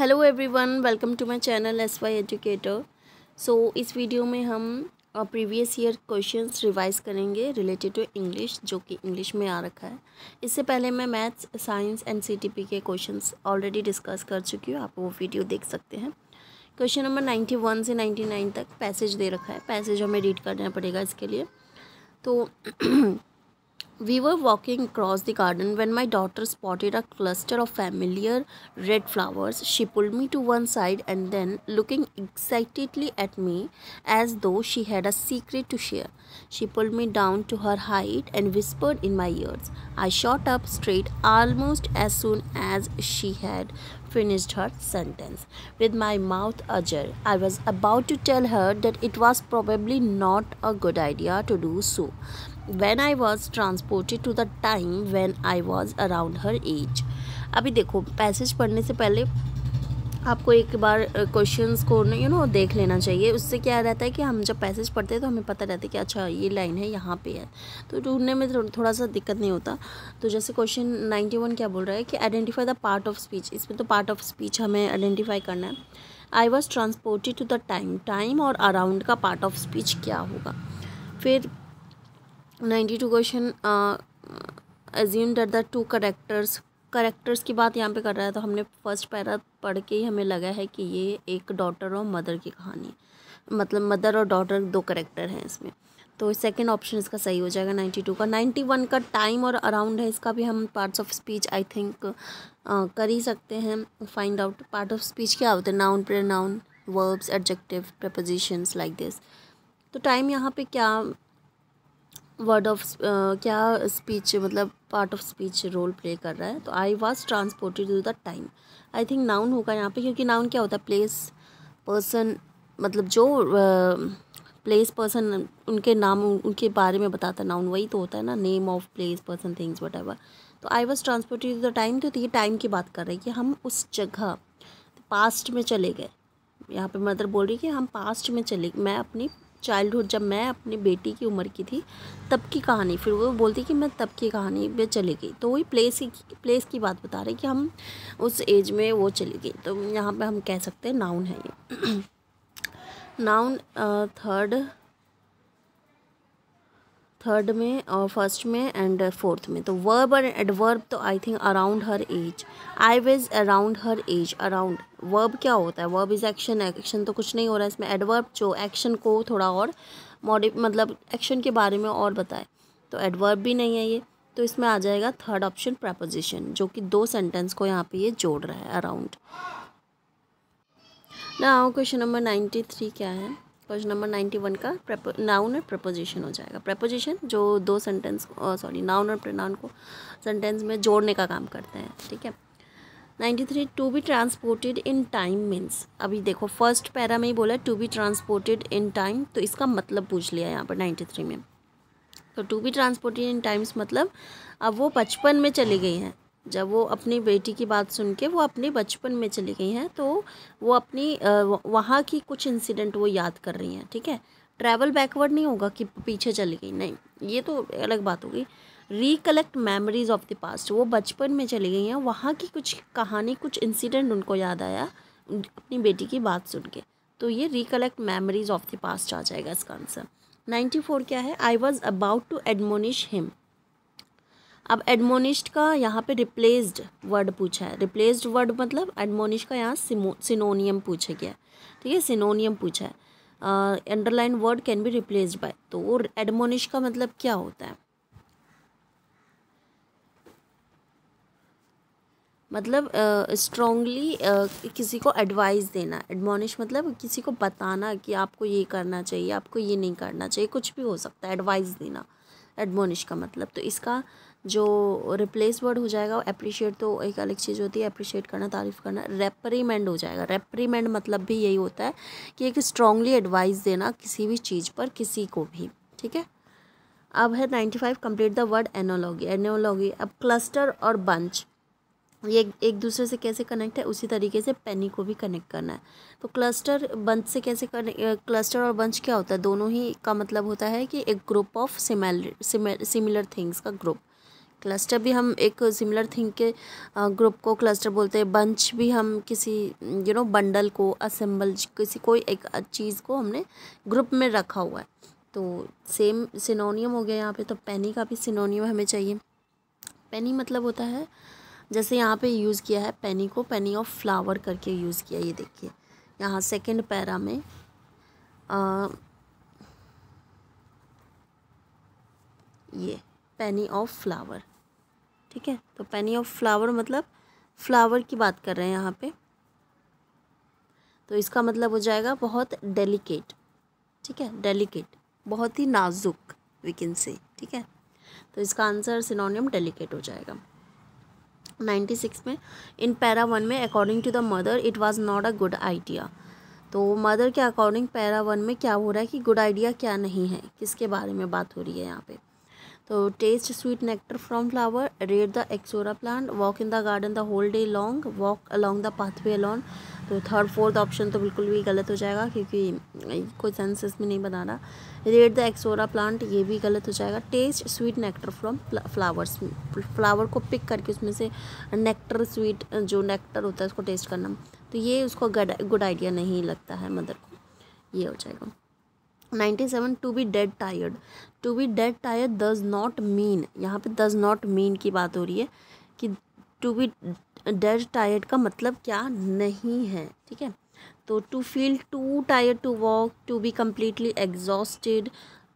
Hello everyone, welcome to my channel SY educator. So इस video में हम previous year questions revise करेंगे related to English, जो कि इंग्लिश में आ रखा है। इससे पहले मैं मैथ्स, साइंस एंड CTP के क्वेश्चंस ऑलरेडी डिस्कस कर चुकी हूँ, आप वो वीडियो देख सकते हैं। क्वेश्चन नंबर 91 से 99 तक पैसेज दे रखा है। पैसेज हमें रीड करना पड़ेगा इसके लिए। तो We were walking across the garden when my daughter spotted a cluster of familiar red flowers. She pulled me to one side and then, looking excitedly at me as though she had a secret to share, she pulled me down to her height and whispered in my ears. I shot up straight almost as soon as she had finished her sentence. With my mouth ajar, I was about to tell her that it was probably not a good idea to do so, when I was transported to the time when I was around her age. अभी देखो, passage पढ़ने से पहले आपको एक बार questions को देख लेना चाहिए। उससे क्या रहता है कि हम जब पैसेज पढ़ते हैं तो हमें पता रहता है कि अच्छा ये लाइन है, यहाँ पे है, तो ढूंढने में थोड़ा सा दिक्कत नहीं होता। तो जैसे क्वेश्चन 91 क्या बोल रहा है कि identify the part of speech. इसमें तो पार्ट ऑफ स्पीच हमें आइडेंटिफाई करना है। I was transported to the time, time और अराउंड का पार्ट ऑफ स्पीच क्या होगा। फिर 92 question, assume that the two characters की बात यहाँ पे कर रहा है। तो हमने फर्स्ट पैरा पढ़ के ही हमें लगा है कि ये एक डॉटर और मदर की कहानी, मतलब मदर और डॉटर दो करेक्टर हैं इसमें। तो सेकंड ऑप्शन इसका सही हो जाएगा 92 का। 91 का टाइम और अराउंड है, इसका भी हम parts of speech I think कर ही सकते हैं find out. Part of speech क्या होते हैं? Noun, pronoun, verbs, adjective, prepositions like this. तो टाइम यहाँ पे क्या वर्ड ऑफ क्या स्पीच मतलब part of speech role play कर रहा है। तो I was transported to the time, I think noun होगा यहाँ पे, क्योंकि नाउन क्या होता है? प्लेस, पर्सन, मतलब जो प्लेस, पर्सन, उनके नाम, उनके बारे में बताता है नाउन, वही तो होता है ना, name of place, person, things, what. तो I was transported to the time, तो ये टाइम की बात कर रही है कि हम उस जगह पास्ट में चले गए। यहाँ पे मदर बोल रही है कि हम पास्ट में चले, मैं अपनी चाइल्डहुड, जब मैं अपनी बेटी की उम्र की थी तब की कहानी। फिर वो बोलती कि मैं तब की कहानी में चली गई, तो वही प्लेस की बात बता रही कि हम उस एज में वो चली गई। तो यहाँ पे हम कह सकते हैं नाउन है ये। नाउन थर्ड में और फर्स्ट में एंड फोर्थ में। तो वर्ब और एडवर्ब तो I think around her age. I was around her age. Around verb क्या होता है? Verb is action. एक्शन तो कुछ नहीं हो रहा है इसमें। एडवर्ब जो एक्शन को थोड़ा और मतलब एक्शन के बारे में और बताए, तो एडवर्ब भी नहीं है ये। तो इसमें आ जाएगा थर्ड ऑप्शन, प्रेपोजिशन, जो कि दो सेंटेंस को यहाँ पे ये जोड़ रहा है, अराउंड। नाउ क्वेश्चन नंबर 93 क्या है? क्वेश्चन नंबर 91 का नाउन और प्रपोजिशन हो जाएगा। प्रपोजिशन जो दो सेंटेंस, नाउन और प्रोनाउन को सेंटेंस में जोड़ने का काम करते हैं, ठीक है। 93, to be transported in time means. अभी देखो फर्स्ट पैरा में ही बोला to be transported in time, तो इसका मतलब पूछ लिया यहाँ पर 93 में। तो to be transported in times मतलब अब वो बचपन में चली गई हैं। जब वो अपनी बेटी की बात सुन के वो अपने बचपन में चली गई हैं, तो वो अपनी वहाँ की कुछ इंसिडेंट वो याद कर रही हैं, ठीक है। ट्रैवल बैकवर्ड नहीं होगा कि पीछे चली गई, नहीं, ये तो अलग बात होगी। Recollect memories of the past, वो बचपन में चली गई हैं, वहाँ की कुछ कहानी, कुछ इंसिडेंट उनको याद आया अपनी बेटी की बात सुन के, तो ये recollect memories of the past आ जाएगा इसका आंसर। 94 क्या है? I was about to admonish him. अब एडमोनिश्ड का यहाँ पे रिप्लेस्ड वर्ड पूछा है। रिप्लेस्ड वर्ड मतलब एडमोनिश का यहाँ सिनोनियम पूछा गया, ठीक है, सिनोनियम पूछा है। Underline word can be replaced by, तो वो एडमोनिश का मतलब क्या होता है? मतलब स्ट्रॉन्गली किसी को एडवाइस देना। एडमोनिश मतलब किसी को बताना कि आपको ये करना चाहिए, आपको ये नहीं करना चाहिए, कुछ भी हो सकता है, एडवाइस देना एडमोनिश का मतलब। तो इसका जो रिप्लेस वर्ड हो जाएगा अप्रिशिएट, तो एक अलग चीज़ होती है अप्रिशिएट करना, तारीफ़ करना। रेप्रीमेंड हो जाएगा। रेप्रीमेंड मतलब भी यही होता है कि एक स्ट्रॉन्गली एडवाइस देना किसी भी चीज़ पर, किसी को भी, ठीक है। अब है 95, complete the word analogy. Analogy, अब क्लस्टर और बंच, ये एक दूसरे से कैसे कनेक्ट है, उसी तरीके से पेनी को भी कनेक्ट करना है। तो क्लस्टर बंच से कैसे क्लस्टर और बंच क्या होता है? दोनों ही का मतलब होता है कि एक ग्रुप ऑफ सिमिलर थिंग्स का ग्रुप। क्लस्टर भी हम एक सिमिलर थिंग के ग्रुप को क्लस्टर बोलते हैं। बंच भी हम किसी बंडल को असेंबल किसी कोई एक चीज़ को हमने ग्रुप में रखा हुआ है। तो सेम सिनोनियम हो गया यहाँ पे। तो पेनी का भी सिनोनियम हमें चाहिए। पेनी मतलब होता है, जैसे यहाँ पे यूज़ किया है पेनी को, पेनी ऑफ फ्लावर करके यूज़ किया। ये देखिए यहाँ सेकंड पैरा में ये पेनी ऑफ फ्लावर, ठीक है। तो पेनी ऑफ फ्लावर मतलब फ्लावर की बात कर रहे हैं यहाँ पे। तो इसका मतलब हो जाएगा बहुत डेलिकेट, ठीक है, डेलिकेट, बहुत ही नाजुक वी कैन से, ठीक है। तो इसका आंसर सिनोनियम डेलिकेट हो जाएगा। 96 में इन पैरा 1 में according to the mother it was not a good idea. तो मदर के अकॉर्डिंग पैरा 1 में क्या हो रहा है कि गुड आइडिया क्या नहीं है, किसके बारे में बात हो रही है यहाँ पे। तो taste sweet nectar from flower, read the ixora plant, walk in the garden the whole day long, walk along the pathway alone. तो थर्ड फोर्थ ऑप्शन तो बिल्कुल भी गलत हो जाएगा क्योंकि कोई सेंस इसमें नहीं बना रहा। रेड द एक्सोरा प्लांट ये भी गलत हो जाएगा। Test sweet nectar from flowers, flower को पिक करके उसमें से नेक्टर स्वीट जो नेक्टर होता है उसको टेस्ट करना, तो ये उसको गुड आइडिया नहीं लगता है मदर को, ये हो जाएगा। 97 to be dead tired, to be dead tired does not mean, यहाँ पे डज नॉट मीन की बात हो रही है कि टू बी डेड टायर्ड का मतलब क्या नहीं है, ठीक है। तो to feel too tired to walk, to be completely exhausted,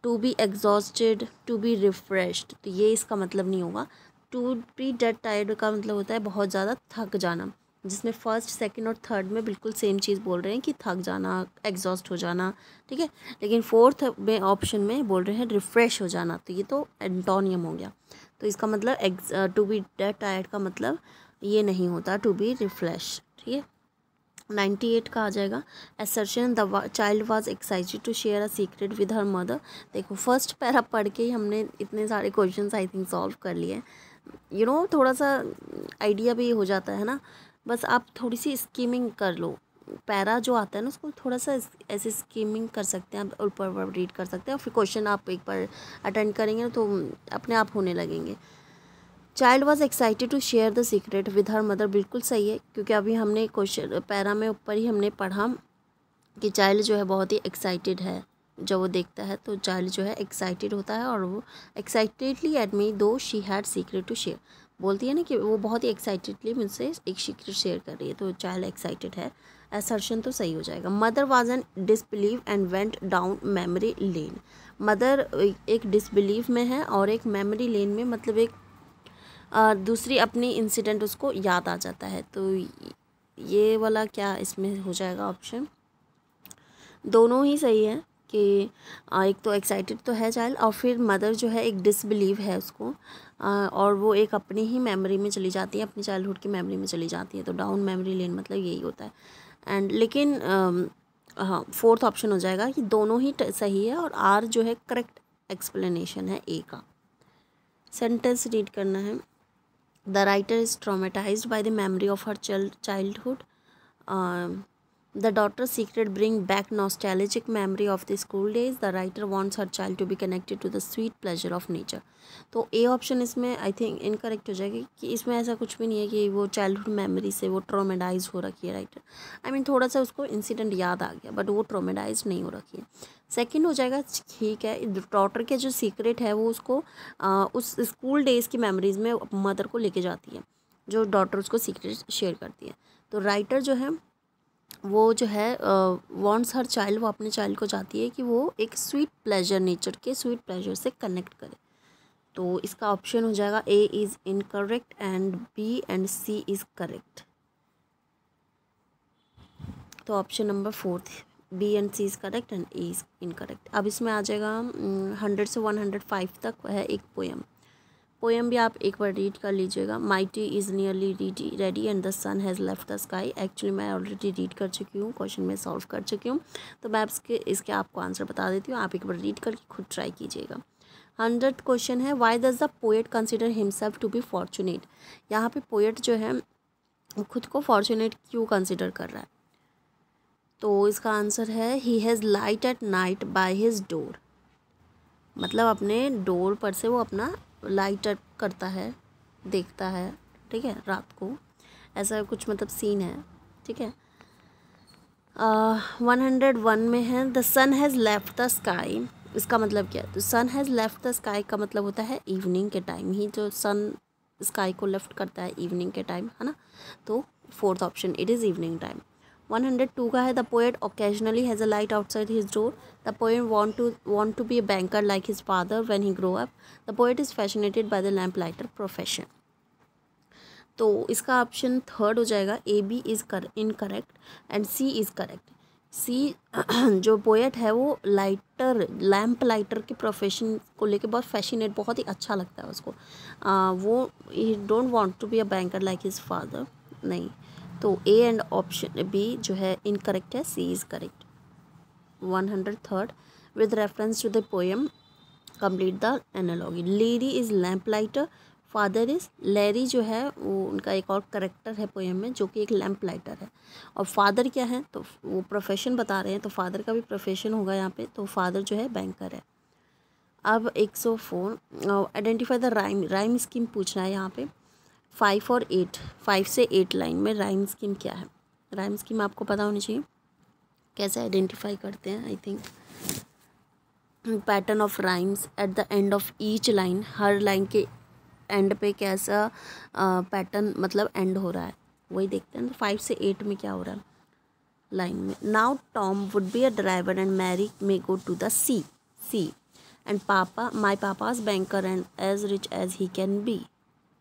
to be exhausted, to be refreshed, तो ये इसका मतलब नहीं होगा। टू बी डेड टायर्ड का मतलब होता है बहुत ज़्यादा थक जाना, जिसमें फर्स्ट सेकंड और थर्ड में बिल्कुल सेम चीज़ बोल रहे हैं कि थक जाना, एग्जॉस्ट हो जाना, ठीक है। लेकिन फोर्थ में ऑप्शन में बोल रहे हैं रिफ़्रेश हो जाना, तो ये तो एंटोनियम हो गया। तो इसका मतलब टू बी डेड टायर्ड का मतलब ये नहीं होता, टू बी रिफ्रेश, ठीक है। 98 का आ जाएगा assertion the child was excited to share a secret with her mother. देखो फर्स्ट पैरा पढ़ के ही हमने इतने सारे क्वेश्चंस आई थिंक सॉल्व कर लिए। थोड़ा सा आइडिया भी हो जाता है ना, बस आप थोड़ी सी स्कीमिंग कर लो। पैरा जो आता है ना उसको थोड़ा सा ऐसे स्कीमिंग कर सकते हैं, आप ऊपर रीड कर सकते हैं और फिर क्वेश्चन आप एक बार अटेंड करेंगे तो अपने आप होने लगेंगे। Child was excited to share the secret with her mother, बिल्कुल सही है क्योंकि अभी हमने क्वेश्चन पैरा में ऊपर ही हमने पढ़ा कि चाइल्ड जो है बहुत ही एक्साइटेड है जब वो देखता है, तो चाइल्ड जो है एक्साइटेड होता है और वो excitedly admit though she had secret to share, बोलती है ना कि वो बहुत ही एक्साइटेडली मुझसे एक सीक्रेट शेयर कर रही है, तो चाइल्ड एक्साइटेड है, असर्शन तो सही हो जाएगा। Mother was an disbelieve and went down memory lane, mother एक डिसबिलीव में है और एक मेमोरी लेन में, मतलब एक दूसरी अपनी इंसिडेंट उसको याद आ जाता है, तो ये वाला क्या इसमें हो जाएगा ऑप्शन। दोनों ही सही है कि एक तो एक्साइटेड तो है चाइल्ड और फिर मदर जो है एक डिसबिलीव है उसको, और वो एक अपनी ही मेमोरी में चली जाती है, अपनी चाइल्डहुड की मेमोरी में चली जाती है, तो डाउन मेमोरी लेन मतलब यही होता है। एंड लेकिन हाँ फोर्थ ऑप्शन हो जाएगा कि दोनों ही सही है और आर जो है करेक्ट एक्सप्लेनेशन है ए का। सेंटेंस रीड करना है। The writer is traumatised by the memory of her childhood. The daughter's secret bring back nostalgic memory of the school days. The writer wants her child to be connected to the sweet pleasure of nature. तो A option इसमें I think incorrect हो जाएगी कि इसमें ऐसा कुछ भी नहीं है कि वो चाइल्डहुड मेमोरी से वो ट्रोमेडाइज हो रखी है राइटर, आई मीन थोड़ा सा उसको इंसिडेंट याद आ गया बट वो ट्रोमेडाइज नहीं हो रखी है। सेकंड हो जाएगा ठीक है, डॉटर के जो सीक्रेट है वो उसको उस स्कूल डेज़ की मेमोरीज़ में मदर को लेके जाती है, जो डॉटर उसको सीक्रेट शेयर करती है। तो राइटर जो है वो जो है वांट्स हर चाइल्ड, वो अपने चाइल्ड को चाहती है कि वो एक स्वीट प्लेजर, नेचर के स्वीट प्लेजर से कनेक्ट करे। तो इसका ऑप्शन हो जाएगा A is incorrect and B and C is correct. तो option number 4 B and C is correct and A is incorrect. अब इसमें आ जाएगा 100 से 105 तक है एक पोएम भी आप एक बार रीड कर लीजिएगा। My tea is nearly ready and the sun has left the sky. Actually मैं ऑलरेडी रीड कर चुकी हूँ, क्वेश्चन में सॉल्व कर चुकी हूँ, तो मैं इसके आपको आंसर बता देती हूँ, आप एक बार रीड करके खुद ट्राई कीजिएगा। 100 क्वेश्चन है why does the poet consider himself to be fortunate. यहाँ पे पोएट जो है खुद को फॉर्चुनेट क्यों कंसिडर कर रहा है, तो इसका आंसर है he has light at night by his door, मतलब अपने डोर पर से वो अपना लाइट करता है देखता है, ठीक है, रात को, ऐसा कुछ मतलब सीन है, ठीक है। 101 में है the sun has left the sky, इसका मतलब क्या है? तो sun has left the sky का मतलब होता है इवनिंग के टाइम ही जो सन स्काई को लेफ्ट करता है, इवनिंग के टाइम, है ना। तो fourth option it is evening time. 102 का है the poet occasionally has a light outside his door, the poet want to be a banker like his father when he grow up, the poet is fascinated by the lamplighter profession। तो इसका option third हो जाएगा, A B is incorrect and C is correct. C जो poet है वो lamp lighter के profession को लेके बहुत फैसिनेट, बहुत ही अच्छा लगता है उसको। वो he don't want to be a banker like his father, नहीं। तो ए एंड ऑप्शन बी जो है इनकरेक्ट है, C is correct. 103 with reference to the poem complete the analogy. Lady is lamp lighter, father is, Larry जो है वो उनका एक और करेक्टर है पोएम में जो कि एक लैम्प लाइटर है। और फादर क्या है, तो वो प्रोफेशन बता रहे हैं, तो फादर का भी प्रोफेशन होगा यहाँ पे, तो फादर जो है बैंकर है। अब 104 आइडेंटिफाई द राइम स्कीम पूछना है यहाँ पे। 5 और 8, 5 से 8 लाइन में राइम स्कीम क्या है? राइम स्कीम आपको पता होनी चाहिए, कैसे आइडेंटिफाई करते हैं। I think pattern of rhymes at the end of each line, her line के एंड पे कैसा पैटर्न मतलब एंड हो रहा है, वही देखते हैं। 5 से 8 में क्या हो रहा है लाइन में? Now Tom would be a driver and Mary may go to the sea and papa my papa's banker and as rich as he can be,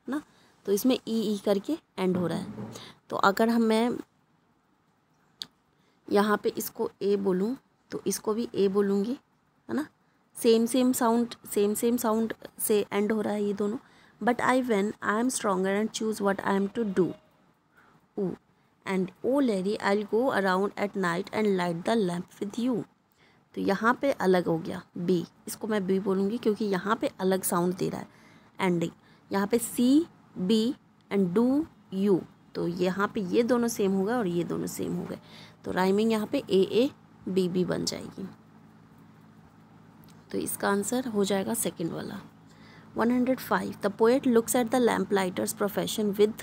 ना। तो इसमें ई करके एंड हो रहा है। तो अगर मैं यहाँ पे इसको ए बोलूँ तो इसको भी ए बोलूँगी, है ना। सेम साउंड से एंड हो रहा है ये दोनों। But I am stronger and choose what I am to do, O and O lady I will go around at night and light the lamp with you. तो यहाँ पे अलग हो गया बी, इसको मैं बी बोलूँगी क्योंकि यहाँ पे अलग साउंड दे रहा है एंडिंग। यहाँ पे see be and do you, तो यहाँ पे ये दोनों सेम हो गए और ये दोनों सेम हो गए, तो राइमिंग यहाँ पे ए बी बन जाएगी। तो इसका आंसर हो जाएगा सेकंड वाला। 105 the poet looks at the lamp lighters profession with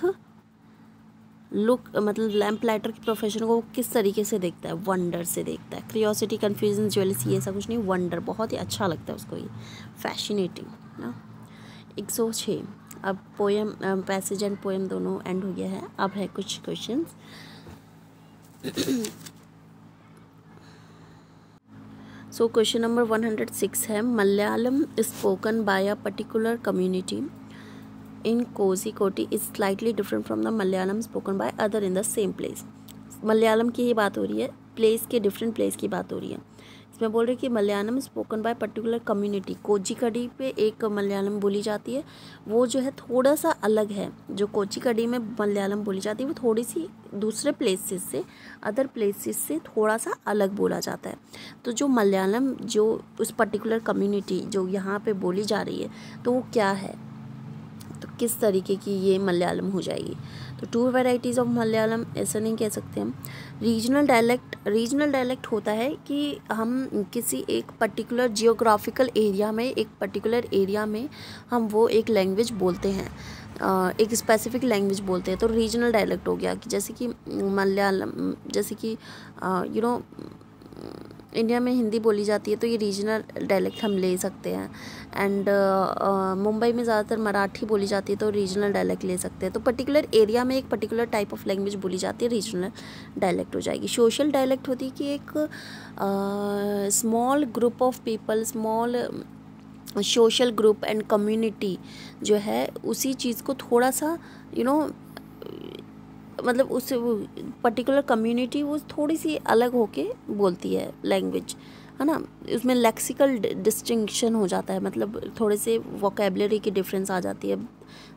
look, मतलब लैम्प लाइटर की प्रोफेशन को किस तरीके से देखता है? वंडर से देखता है। क्रियोसिटी, कन्फ्यूजन, ज्वेलसी, ऐसा कुछ नहीं, वंडर, बहुत ही अच्छा लगता है उसको ये, फैसिनेटिंग ना। 106 अब पोएम पैसेज एंड पोएम दोनों एंड हो गया है। अब है कुछ क्वेश्चंस। सो क्वेश्चन नंबर 106 है Malayalam spoken bye a particular community in Kozhikode is slightly different from the Malayalam spoken by other in the same place। Malayalam की ही बात हो रही है, प्लेस के डिफरेंट प्लेस की बात हो रही है। इसमें बोल रहे कि Malayalam spoken by particular community, कोझिकोडी पे एक मलयालम बोली जाती है, वो जो है थोड़ा सा अलग है। जो कोझिकोडी में मलयालम बोली जाती है वो थोड़ी सी दूसरे प्लेसेस से, अदर प्लेसेस से थोड़ा सा अलग बोला जाता है। तो जो मलयालम जो उस पर्टिकुलर कम्युनिटी जो यहाँ पे बोली जा रही है तो वो क्या है, तो किस तरीके की ये मलयालम हो जाएगी? तो 2 वैराइटीज़ ऑफ मलयालम ऐसा नहीं कह सकते हम। रीजनल डायलेक्ट होता है कि हम किसी एक पर्टिकुलर जियोग्राफिकल एरिया में, एक पर्टिकुलर एरिया में हम वो एक लैंग्वेज बोलते हैं, एक स्पेसिफिक लैंग्वेज बोलते हैं, तो रीजनल डायलेक्ट हो गया। कि जैसे कि मलयालम, जैसे कि इंडिया में हिंदी बोली जाती है तो ये रीजनल डायलेक्ट हम ले सकते हैं। एंड मुंबई में ज़्यादातर मराठी बोली जाती है तो रीजनल डायलेक्ट ले सकते हैं। तो पर्टिकुलर एरिया में एक पर्टिकुलर टाइप ऑफ लैंग्वेज बोली जाती है, रीजनल डायलेक्ट हो जाएगी। सोशल डायलेक्ट होती है कि एक small group of people, small social group and community जो है उसी चीज़ को थोड़ा सा मतलब उस पर्टिकुलर कम्युनिटी वो थोड़ी सी अलग होके बोलती है लैंग्वेज, है ना। उसमें लेक्सिकल डिस्टिंक्शन हो जाता है, मतलब थोड़े से वोकेबलरी की डिफरेंस आ जाती है,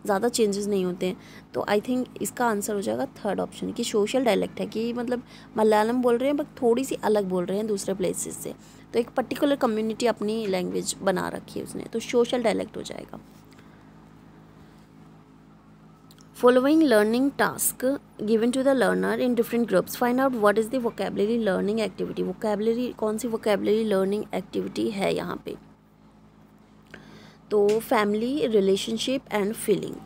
ज़्यादा चेंजेस नहीं होते हैं। तो आई थिंक इसका आंसर हो जाएगा थर्ड ऑप्शन कि सोशल डायलेक्ट है, कि मतलब मलयालम बोल रहे हैं बट थोड़ी सी अलग बोल रहे हैं दूसरे प्लेसेस से, तो एक पर्टिकुलर कम्युनिटी अपनी लैंग्वेज बना रखी है उसने, तो सोशल डायलेक्ट हो जाएगा। Following learning task given to the learner in different groups, find out what is the vocabulary learning activity। vocabulary कौन सी vocabulary learning activity है यहाँ पे? तो family, relationship and feeling,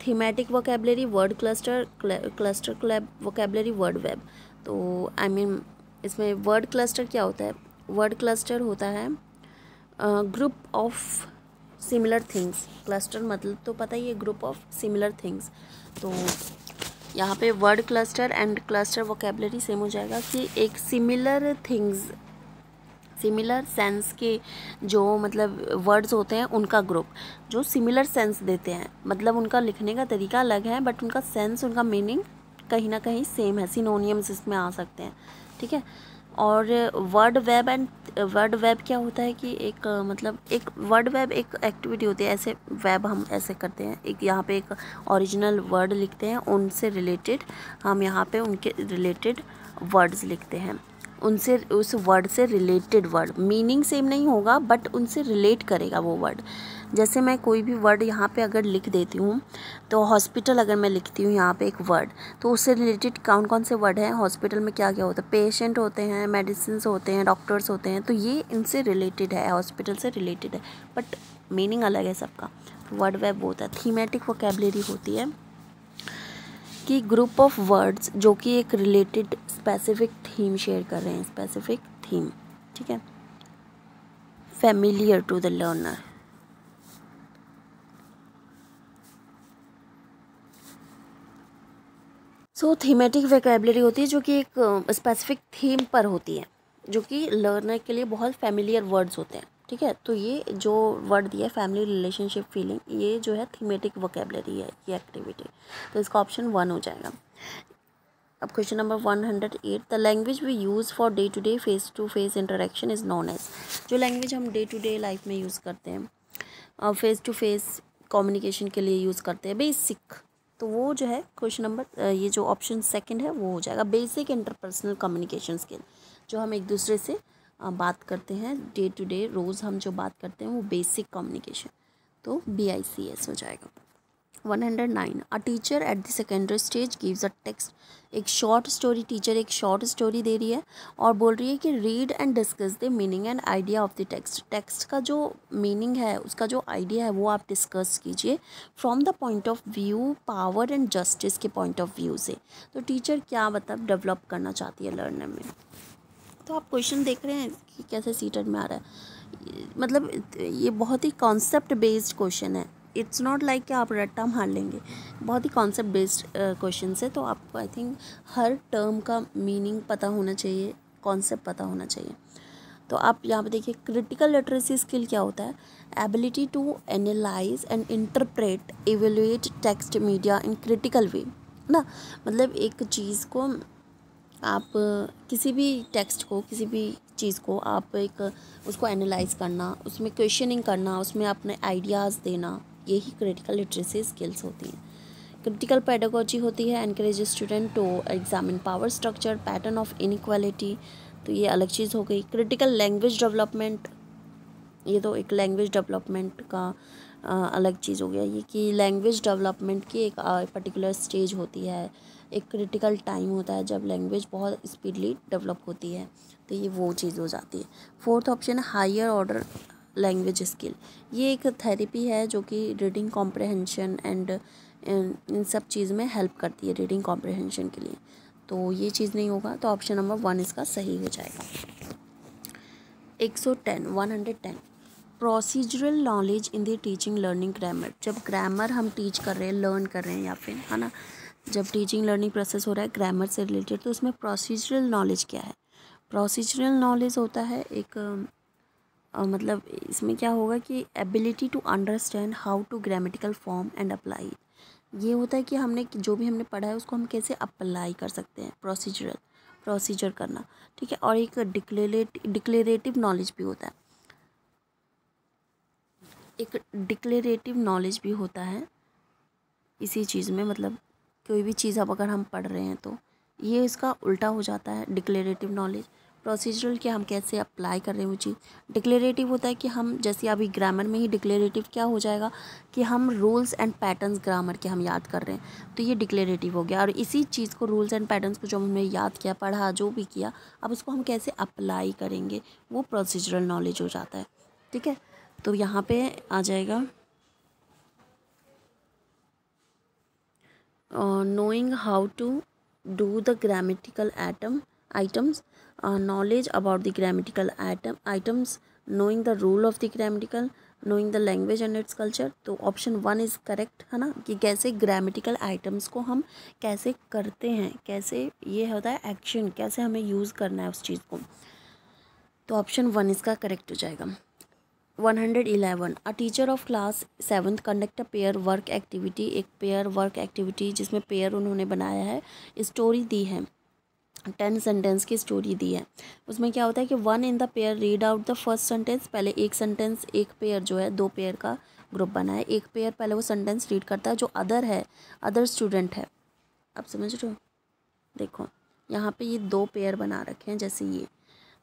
thematic vocabulary, word cluster, cluster vocabulary, word web. तो I mean इसमें word cluster क्या होता है? वर्ड क्लस्टर होता है group of similar things. Cluster मतलब तो पता ही है, ग्रुप ऑफ सिमिलर थिंग्स। तो यहाँ पे word cluster and cluster vocabulary same हो जाएगा कि एक सिमिलर थिंग्स, सिमिलर सेंस के जो मतलब वर्ड्स होते हैं उनका ग्रुप, जो सिमिलर सेंस देते हैं, मतलब उनका लिखने का तरीका अलग है बट उनका सेंस, उनका मीनिंग कहीं ना कहीं सेम है, सिनोनियम्स इसमें आ सकते हैं, ठीक है। और word web and word web क्या होता है कि एक मतलब एक वर्ड वेब एक एक्टिविटी होती है, ऐसे वेब हम ऐसे करते हैं, एक यहाँ पे एक ओरिजिनल वर्ड लिखते हैं, उनसे रिलेटेड हम यहाँ पे उनके रिलेटेड वर्ड्स लिखते हैं, उनसे उस वर्ड से रिलेटेड वर्ड, मीनिंग सेम नहीं होगा बट उनसे रिलेट करेगा वो वर्ड। जैसे मैं कोई भी वर्ड यहाँ पे अगर लिख देती हूँ, तो हॉस्पिटल अगर मैं लिखती हूँ यहाँ पे एक वर्ड, तो उससे रिलेटेड कौन कौन से वर्ड हैं, हॉस्पिटल में क्या क्या होता है, पेशेंट होते हैं, मेडिसिन होते हैं, डॉक्टर्स होते हैं, तो ये इनसे रिलेटेड है, हॉस्पिटल से रिलेटेड है, बट मीनिंग अलग है सबका। वर्ड वेब होता है। थीमेटिक वोकेबलरी होती है कि ग्रुप ऑफ वर्ड्स जो कि एक रिलेटेड स्पेसिफिक थीम शेयर कर रहे हैं, स्पेसिफिक थीम, ठीक है, familiar to the learner. So thematic vocabulary होती है जो कि एक स्पेसिफिक थीम पर होती है, जो कि लर्नर के लिए बहुत फैमिलियर वर्ड्स होते हैं, ठीक है। तो ये जो वर्ड दिया है फैमिली, रिलेशनशिप, फीलिंग, ये जो है थीमेटिक वोकेबलरी है, ये एक्टिविटी। तो इसका ऑप्शन 1 हो जाएगा। अब question number 108, the language we use for day to day face to face interaction is known as. जो लैंग्वेज हम डे टू डे लाइफ में यूज़ करते हैं, फेस टू फेस कम्युनिकेशन के लिए यूज़ करते हैं, बेसिक, तो वो जो है क्वेश्चन नंबर ये जो ऑप्शन 2 है वो हो जाएगा, बेसिक इंटरपर्सनल कम्युनिकेशन स्किल। जो हम एक दूसरे से बात करते हैं डे टू डे, रोज़ हम जो बात करते हैं वो बेसिक कम्युनिकेशन, तो BICS हो जाएगा। 109, a teacher at the secondary stage gives a text. एक शॉर्ट स्टोरी, टीचर एक शॉर्ट स्टोरी दे रही है और बोल रही है कि read and discuss the meaning and idea of the text. Text का जो मीनिंग है, उसका जो आइडिया है वो आप डिस्कस कीजिए from the point of view power and justice के पॉइंट ऑफ व्यू से। तो टीचर क्या मतलब डेवलप करना चाहती है लर्नर में। तो आप क्वेश्चन देख रहे हैं कि कैसे सीटेड में आ रहा है, मतलब ये बहुत ही कॉन्सेप्ट बेस्ड क्वेश्चन है, इट्स नॉट लाइक कि आप रट्टा मार लेंगे, बहुत ही कॉन्सेप्ट बेस्ड क्वेश्चन है। तो आपको आई थिंक हर टर्म का मीनिंग पता होना चाहिए, कॉन्सेप्ट पता होना चाहिए। तो आप यहाँ पे देखिए, क्रिटिकल लिटरेसी स्किल क्या होता है, ability to analyze and interpret evaluate text media in critical way ना, मतलब एक चीज़ को आप किसी भी टेक्स्ट को, किसी भी चीज़ को आप एक उसको एनालाइज करना, उसमें क्वेश्चनिंग करना, उसमें अपने आइडियाज़ देना, यही क्रिटिकल लिटरेसी स्किल्स होती हैं। क्रिटिकल पेडागोजी होती है, encourage student to examine power structure, pattern of inequality, तो ये अलग चीज़ हो गई। क्रिटिकल लैंग्वेज डेवलपमेंट, ये तो एक लैंग्वेज डेवलपमेंट का अलग चीज़ हो गया, ये कि लैंग्वेज डेवलपमेंट की एक पर्टिकुलर स्टेज होती है, एक क्रिटिकल टाइम होता है जब लैंग्वेज बहुत स्पीडली डेवलप होती है, तो ये वो चीज़ हो जाती है। 4th ऑप्शन है हायर ऑर्डर लैंग्वेज स्किल, ये एक थेरेपी है जो कि रीडिंग कॉम्प्रहेंशन एंड इन सब चीज़ में हेल्प करती है, रीडिंग कॉम्प्रहेंशन के लिए। तो ये चीज़ नहीं होगा, तो ऑप्शन नंबर 1 इसका सही हो जाएगा। 110 procedural knowledge in the teaching learning grammar. जब ग्रामर हम टीच कर रहे हैं, लर्न कर रहे हैं, या फिर है ना, जब टीचिंग लर्निंग प्रोसेस हो रहा है ग्रामर से रिलेटेड, तो उसमें प्रोसीजरल नॉलेज क्या है। प्रोसीजरल नॉलेज होता है एक मतलब इसमें क्या होगा कि ability to understand how to grammatical form and apply. ये होता है कि हमने जो भी हमने पढ़ा है उसको हम कैसे अप्लाई कर सकते हैं, प्रोसीजर करना, ठीक है। और एक डिक्लेरेटिव नॉलेज भी होता है, एक डिक्लेरेटिव नॉलेज भी होता है इसी चीज़ में, मतलब कोई भी चीज़ अब अगर हम पढ़ रहे हैं तो ये इसका उल्टा हो जाता है डिक्लेरेटिव नॉलेज। प्रोसीजरल कि हम कैसे अप्लाई कर रहे हैं वो चीज़। डिक्लेरेटिव होता है कि हम जैसे अभी ग्रामर में ही डिक्लेरेटिव क्या हो जाएगा कि हम रूल्स एंड पैटर्न्स ग्रामर के हम याद कर रहे हैं, तो ये डिक्लेरेटिव हो गया। और इसी चीज़ को, रूल्स एंड पैटर्न्स को जो हमने याद किया, पढ़ा, जो भी किया, अब उसको हम कैसे अप्लाई करेंगे, वो प्रोसीजरल नॉलेज हो जाता है, ठीक है। तो यहाँ पे आ जाएगा knowing how to do the grammatical items, knowledge about the grammatical items, knowing the rule of the grammatical, knowing the language and its culture। तो ऑप्शन 1 इज़ करेक्ट है ना, कि कैसे ग्रामेटिकल आइटम्स को हम कैसे करते हैं, कैसे ये होता है एक्शन, कैसे हमें यूज़ करना है उस चीज़ को। तो ऑप्शन 1 इसका करेक्ट हो जाएगा। 111 a teacher of class 7th conduct a pair work activity. एक पेयर वर्क एक्टिविटी जिसमें पेयर उन्होंने बनाया है, स्टोरी दी है, 10 सेंटेंस की स्टोरी दी है। उसमें क्या होता है कि 1 in the pair read out the first sentence. पहले एक सेंटेंस, एक पेयर जो है 2 पेयर का ग्रुप बना है, एक पेयर पहले वो सेंटेंस रीड करता है, जो अदर है, अदर स्टूडेंट है। आप समझ रहे हो, देखो यहाँ पे ये 2 पेयर बना रखे हैं जैसे ये।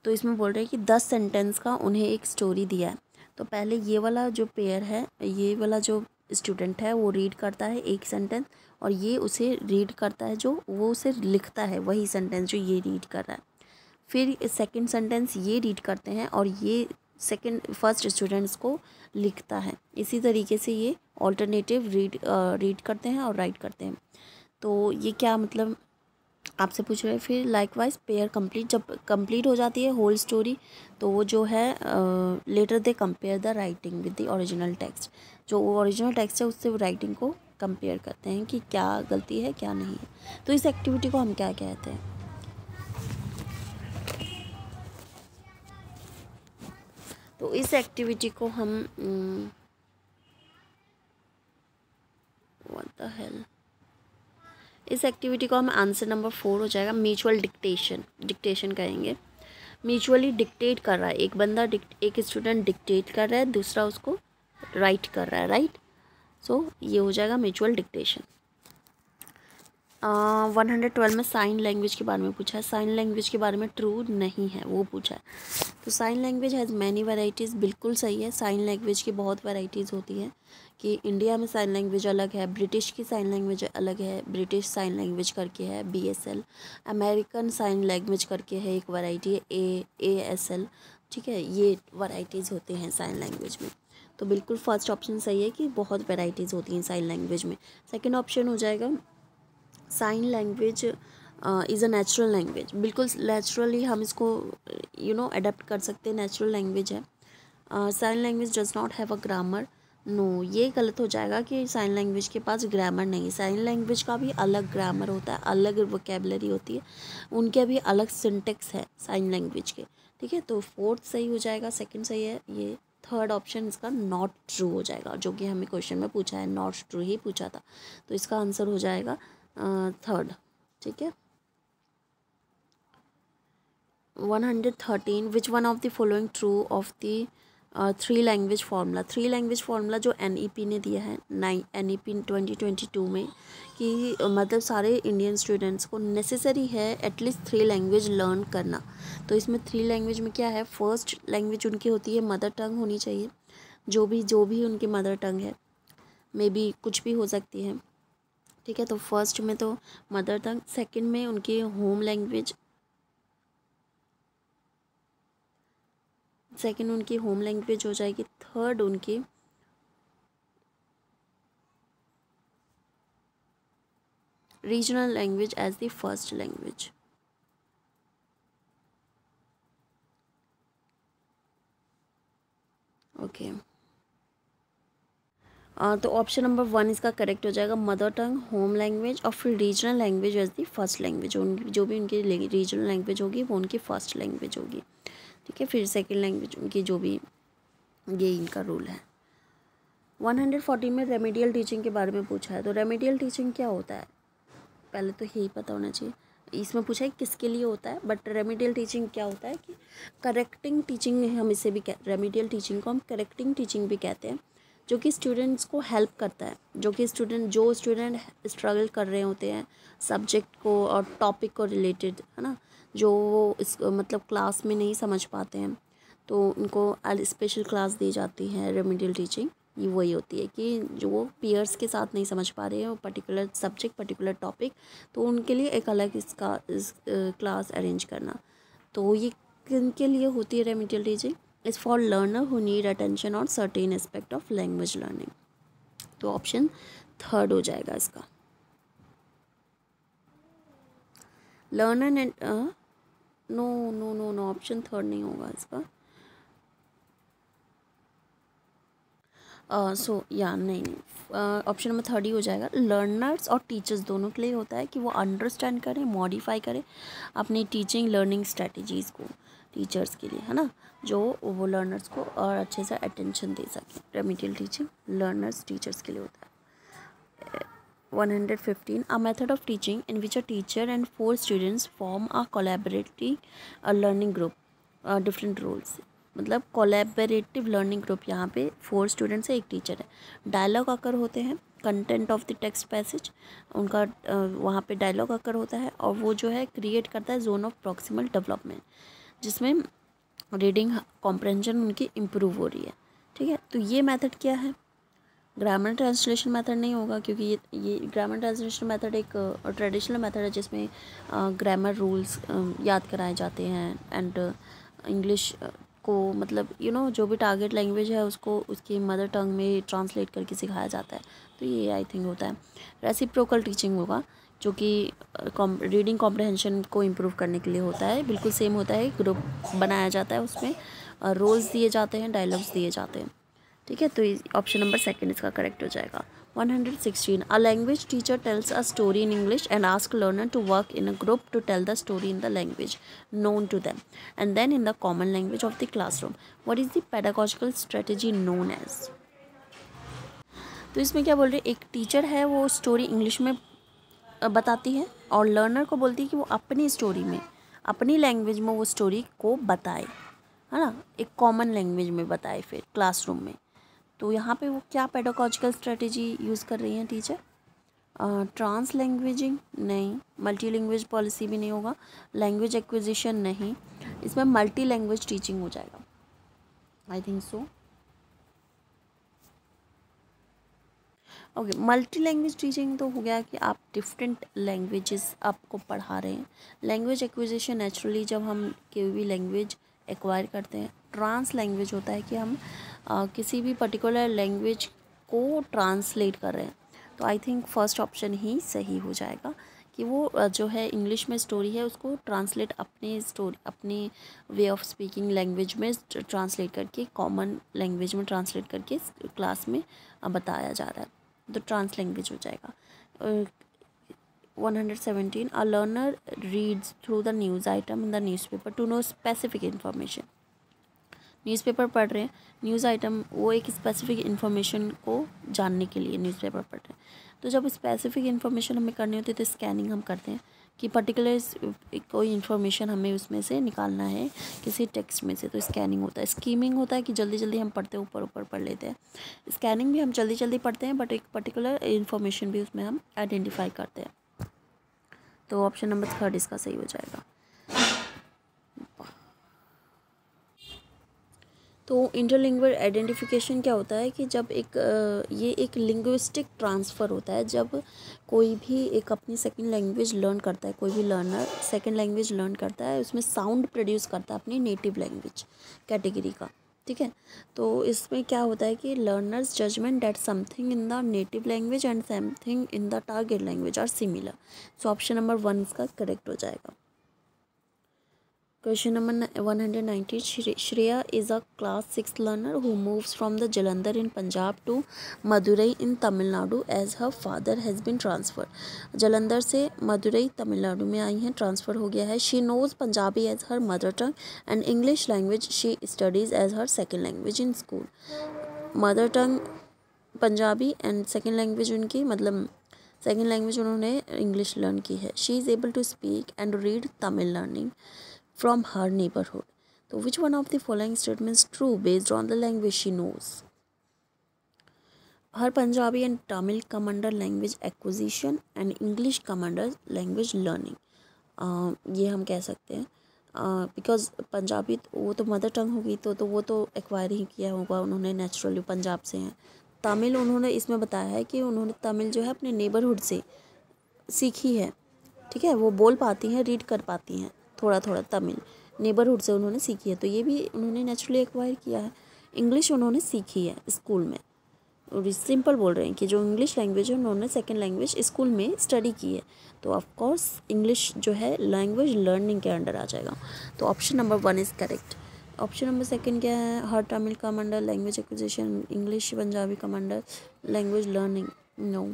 तो इसमें बोल रहे हैं कि 10 सेंटेंस का उन्हें एक स्टोरी दिया है। तो पहले ये वाला जो पेयर है, ये वाला जो स्टूडेंट है वो रीड करता है एक सेंटेंस, और ये उसे रीड करता है, जो वो उसे लिखता है वही सेंटेंस जो ये रीड कर रहा है। फिर सेकंड सेंटेंस ये रीड करते हैं और ये फर्स्ट स्टूडेंट्स को लिखता है। इसी तरीके से ये ऑल्टरनेटिव रीड करते हैं और राइट करते हैं। तो ये क्या मतलब आपसे पूछ रहे हैं। फिर लाइकवाइज पेयर कंप्लीट, जब कंप्लीट हो जाती है होल स्टोरी, तो वो जो है later they compare the writing with the original text. जो ओरिजिनल टेक्स्ट है उससे वो राइटिंग को कंपेयर करते हैं कि क्या गलती है क्या नहीं है। तो इस एक्टिविटी को हम क्या कहते हैं। तो इस एक्टिविटी को हम व्हाट द हेल, इस एक्टिविटी को हम आंसर नंबर 4 हो जाएगा, म्यूचुअल डिक्टेशन कहेंगे। म्यूचुअली डिक्टेट कर रहा है एक बंदा, एक स्टूडेंट डिक्टेट कर रहा है, दूसरा उसको राइट कर रहा है, राइट। सो ये हो जाएगा म्यूचुअल डिक्टेशन। 112 में साइन लैंग्वेज के बारे में पूछा है। साइन लैंग्वेज के बारे में ट्रू नहीं है वो पूछा है। तो sign language has many varieties, बिल्कुल सही है। साइन लैंग्वेज की बहुत वैराइटीज़ होती हैं कि इंडिया में साइन लैंग्वेज अलग है, ब्रिटिश की साइन लैंग्वेज अलग है, ब्रिटिश साइन लैंग्वेज करके है BSL, अमेरिकन साइन लैंग्वेज करके है एक वैरायटी है ASL, ठीक है। ये वैराइटीज़ होते हैं साइन लैंग्वेज में। तो बिल्कुल फर्स्ट ऑप्शन सही है कि बहुत वैराइटीज़ होती हैं साइन लैंग्वेज में। सेकेंड ऑप्शन हो जाएगा sign language is a natural language. बिल्कुल नेचुरली हम इसको अडेप्ट कर सकते हैं, नेचुरल लैंग्वेज है। Sign language does not have a grammar, no, ये गलत हो जाएगा कि साइन लैंग्वेज के पास ग्रामर नहीं। साइन लैंग्वेज का भी अलग ग्रामर होता है, अलग वोकेबलरी होती है, उनके भी अलग सिंटेक्स है साइन लैंग्वेज के, ठीक है। तो 4th सही हो जाएगा, सेकंड सही है। ये थर्ड ऑप्शन इसका नॉट ट्रू हो जाएगा, जो कि हमें क्वेश्चन में पूछा है, नॉट ट्रू ही पूछा था। तो इसका आंसर हो जाएगा 3rd, ठीक है। 113 which one of the following true of the 3 language formula. 3 language formula जो NEP ने दिया है NEP 2022 में, कि मतलब सारे इंडियन स्टूडेंट्स को नेसेसरी है एटलीस्ट 3 लैंग्वेज लर्न करना। तो इसमें 3 लैंग्वेज में क्या है, फर्स्ट लैंग्वेज उनकी होती है मदर टंग होनी चाहिए, जो भी उनकी मदर टंग है, मे बी कुछ भी हो सकती है, ठीक है। तो फर्स्ट में तो मदर टंग, सेकंड में उनकी होम लैंग्वेज, सेकंड उनकी होम लैंग्वेज हो जाएगी, थर्ड उनकी regional language as the first language. Okay, तो ऑप्शन नंबर 1 इसका करेक्ट हो जाएगा, मदर टंग, होम लैंग्वेज और फिर regional language as the first language. जो भी उनकी रीजनल लैंग्वेज होगी वो उनकी फर्स्ट लैंग्वेज होगी, ठीक है। फिर सेकंड लैंग्वेज उनकी जो भी, ये इनका रूल है। 140 में रेमेडियल टीचिंग के बारे में पूछा है। तो रेमेडियल टीचिंग क्या होता है, पहले तो यही पता होना चाहिए। इसमें पूछा है किसके लिए होता है, बट रेमेडियल टीचिंग क्या होता है कि करेक्टिंग टीचिंग, हम इसे भी रेमेडियल टीचिंग को हम करेक्टिंग टीचिंग भी कहते हैं, जो कि स्टूडेंट्स को हेल्प करता है, जो स्टूडेंट स्ट्रगल कर रहे होते हैं सब्जेक्ट को और टॉपिक को रिलेटेड, है ना, जो वो इस मतलब क्लास में नहीं समझ पाते हैं, तो उनको स्पेशल क्लास दी जाती है। रेमेडियल टीचिंग ये वही होती है कि जो वो पीयर्स के साथ नहीं समझ पा रहे हैं वो पर्टिकुलर सब्जेक्ट, पर्टिकुलर टॉपिक, तो उनके लिए एक अलग क्लास अरेंज करना। तो ये किनके लिए होती है remedial teaching, is for learner who need attention on certain aspect of language learning. तो ऑप्शन 3rd हो जाएगा इसका। Learner and no no no no, option third नहीं होगा इसका। नहीं, ऑप्शन नंबर थर्ड ही हो जाएगा। लर्नर्स और टीचर्स दोनों के लिए होता है कि वो अंडरस्टैंड करें, मॉडिफाई करें अपनी टीचिंग लर्निंग स्ट्रेटजीज़ को, टीचर्स के लिए, है ना, जो वो लर्नर्स को और अच्छे से अटेंशन दे सकें। रेमिडियल टीचिंग लर्नर्स टीचर्स के लिए होता है। 115, a method of teaching in which a teacher and 4 students form a collaborative learning group, different roles, मतलब कोलैबोरेटिव लर्निंग ग्रुप। यहाँ पे 4 स्टूडेंट्स है, एक टीचर है। डायलॉग अकर होते हैं, content of the text passage, उनका वहाँ पे डायलॉग अकर होता है, और वो जो है क्रिएट करता है जोन ऑफ प्रॉक्सिमल डेवलपमेंट, जिसमें रीडिंग कॉम्प्रहेंशन उनकी इम्प्रूव हो रही है। ठीक है, तो ये मेथड क्या है? ग्रामर ट्रांसलेशन मेथड नहीं होगा, क्योंकि ये ग्रामर ट्रांसलेशन मेथड एक ट्रेडिशनल मेथड है जिसमें ग्रामर रूल्स याद कराए जाते हैं एंड इंग्लिश को, मतलब जो भी टारगेट लैंग्वेज है उसको उसकी मदर टंग में ट्रांसलेट करके सिखाया जाता है। तो ये आई थिंक होता है। रेसिप्रोकल टीचिंग होगा, जो कि रीडिंग कॉम्प्रहेंशन को इम्प्रूव करने के लिए होता है। बिल्कुल सेम होता है, ग्रुप बनाया जाता है, उसमें रोल्स दिए जाते हैं, डायलॉग्स दिए जाते हैं। ठीक है, तो ऑप्शन नंबर सेकंड इसका करेक्ट हो जाएगा। 116, a language teacher tells a story in English and ask learner to work in a group to tell the story in the language known to them and then in the common language of the classroom. What is the pedagogical strategy known as? तो इसमें क्या बोल रहे हैं, एक teacher है वो story English में बताती है और लर्नर को बोलती है कि वो अपनी स्टोरी में, अपनी लैंग्वेज में वो स्टोरी को बताए, है ना, एक कॉमन लैंग्वेज में बताए फिर क्लासरूम में। तो यहाँ पे वो क्या पेडागोजिकल स्ट्रेटजी यूज़ कर रही हैं टीचर? ट्रांस लैंग्वेजिंग नहीं, मल्टी लैंग्वेज पॉलिसी भी नहीं होगा, लैंग्वेज एक्विजिशन नहीं, इसमें मल्टी लैंग्वेज टीचिंग हो जाएगा, I think so. Okay, multi language teaching तो हो गया कि आप डिफरेंट लैंग्वेजेस आपको पढ़ा रहे हैं। लैंग्वेज एक्विजिशन नेचुरली जब हम कोई भी लैंग्वेज एक्वायर करते हैं। ट्रांस लैंग्वेज होता है कि हम किसी भी पर्टिकुलर लैंग्वेज को ट्रांसलेट कर रहे हैं। तो आई थिंक फर्स्ट ऑप्शन ही सही हो जाएगा कि वो जो है इंग्लिश में स्टोरी है उसको ट्रांसलेट अपने वे ऑफ स्पीकिंग लैंग्वेज में ट्रांसलेट करके, कॉमन लैंग्वेज में ट्रांसलेट करके क्लास में बताया जा रहा है, तो ट्रांस लैंग्वेज हो जाएगा। 117, a learner reads through the news item in the newspaper to know specific information. Newspaper पढ़ रहे हैं, न्यूज़ आइटम वो एक स्पेसिफिक इन्फॉर्मेशन को जानने के लिए न्यूज़पेपर पढ़ रहे हैं। तो जब स्पेसिफिक इन्फॉर्मेशन हमें करनी होती है तो स्कैनिंग हम करते हैं कि पर्टिकुलर कोई इन्फॉर्मेशन हमें उसमें से निकालना है किसी टेक्स्ट में से, तो स्कैनिंग होता है। स्कीमिंग होता है कि जल्दी जल्दी हम पढ़ते हैं, ऊपर ऊपर पढ़ लेते हैं। स्कैनिंग भी हम जल्दी जल्दी पढ़ते हैं, बट एक पर्टिकुलर इन्फॉर्मेशन भी उसमें हम आइडेंटिफाई करते हैं। तो ऑप्शन नंबर थर्ड इसका सही हो जाएगा। तो इंटरलिंग्वल आइडेंटिफिकेशन क्या होता है कि जब ये एक लिंग्विस्टिक ट्रांसफ़र होता है, जब कोई भी एक अपनी सेकंड लैंग्वेज लर्न करता है, कोई भी लर्नर सेकंड लैंग्वेज लर्न करता है, उसमें साउंड प्रोड्यूस करता है अपनी नेटिव लैंग्वेज कैटेगरी का। ठीक है, तो इसमें क्या होता है कि learners judgment that something in the native language and something in the target language are similar. So option number 1 इसका करेक्ट हो जाएगा। Question number 190. Shreya is a class 6 learner who moves from the Jalandhar in Punjab to Madurai in Tamil Nadu as her father has been transferred. Jalandhar से मदुरई तमिलनाडु में आई हैं, transfer हो गया है। She knows Punjabi as her mother tongue and English language she studies as her second language in school. Mother tongue Punjabi and second language उनकी, मतलब second language उन्होंने English learn की है। She is able to speak and read Tamil learning from her neighborhood. So which one of the following statements true based on the language she knows? Her Punjabi and Tamil come under language acquisition and English come under language learning. ये हम कह सकते हैं because Punjabi वो तो mother tongue होगी, तो वो तो एक्वायर ही किया होगा उन्होंने, नेचुरली पंजाब से हैं। तमिल उन्होंने इसमें बताया है कि उन्होंने तमिल जो है अपने नेबरहुड से सीखी है। ठीक है, वो बोल पाती हैं, रीड कर पाती हैं थोड़ा थोड़ा तमिल, नेबरहुड से उन्होंने सीखी है, तो ये भी उन्होंने नेचुरली एक्वायर किया है। इंग्लिश उन्होंने सीखी है स्कूल में, सिंपल बोल रहे हैं कि जो इंग्लिश लैंग्वेज है उन्होंने सेकेंड लैंग्वेज स्कूल में स्टडी की है, तो ऑफ कोर्स इंग्लिश जो है लैंग्वेज लर्निंग के अंडर आ जाएगा। तो option number 1 is correct. Option number 2 क्या है, हर Tamil come under language acquisition, English Punjabi come under language learning, no,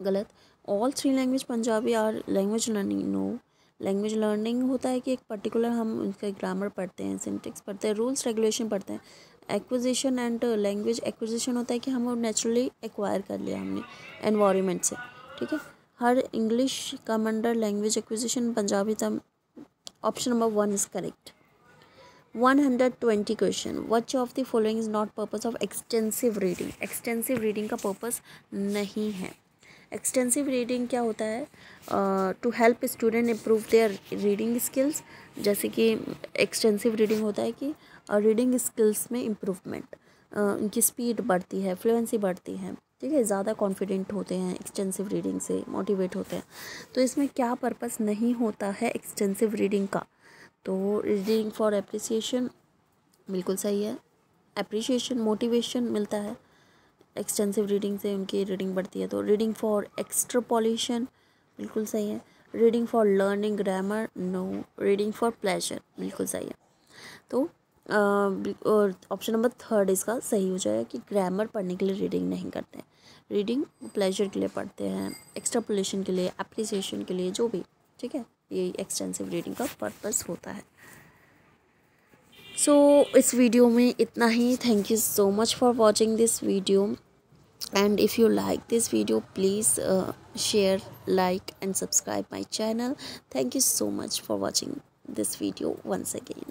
गलत। All 3 language Punjabi are language learning, no. Language learning होता है कि एक पर्टिकुलर हम उनका ग्रामर पढ़ते हैं, सिंटेक्स पढ़ते हैं, रूल्स रेगुलेशन पढ़ते हैं। एक्विजिशन एंड लैंग्वेज एक्विजिशन होता है कि हम वो नेचुरली एक्वायर कर लिया हमने एनवायरनमेंट से, ठीक है। हर English come under language acquisition Punjabi तम। Option number 1 is correct. 120 question, which of the following is not purpose of extensive reading. Extensive reading का पर्पस नहीं है। एक्सटेंसिव रीडिंग क्या होता है, to help student improve their reading skills. जैसे कि extensive reading होता है कि रीडिंग स्किल्स में इम्प्रूवमेंट, उनकी स्पीड बढ़ती है, फ्लुएंसी बढ़ती है, ठीक है, ज़्यादा कॉन्फिडेंट होते हैं एक्सटेंसिव रीडिंग से, मोटिवेट होते हैं। तो इसमें क्या पर्पस नहीं होता है एक्सटेंसिव रीडिंग का, तो रीडिंग फॉर एप्रिसिएशन बिल्कुल सही है। एप्रिसिएशन मोटिवेशन मिलता है एक्सटेंसिव रीडिंग से, उनकी रीडिंग बढ़ती है। तो रीडिंग फॉर एक्सट्रापोलेशन बिल्कुल सही है। Reading for learning grammar, no. Reading for pleasure बिल्कुल सही है। तो ऑप्शन नंबर 3 इसका सही हो जाएगा कि ग्रामर पढ़ने के लिए रीडिंग नहीं करते हैं, रीडिंग प्लेजर के लिए पढ़ते हैं, एक्सट्रापोलेशन के लिए, एप्रिसिएशन के लिए, जो भी, ठीक है, ये एक्सटेंसिव रीडिंग का पर्पस होता है। सो इस वीडियो में इतना ही। Thank you so much for watching this video, and if you like this video, please share, like and subscribe my channel. Thank you so much for watching this video once again.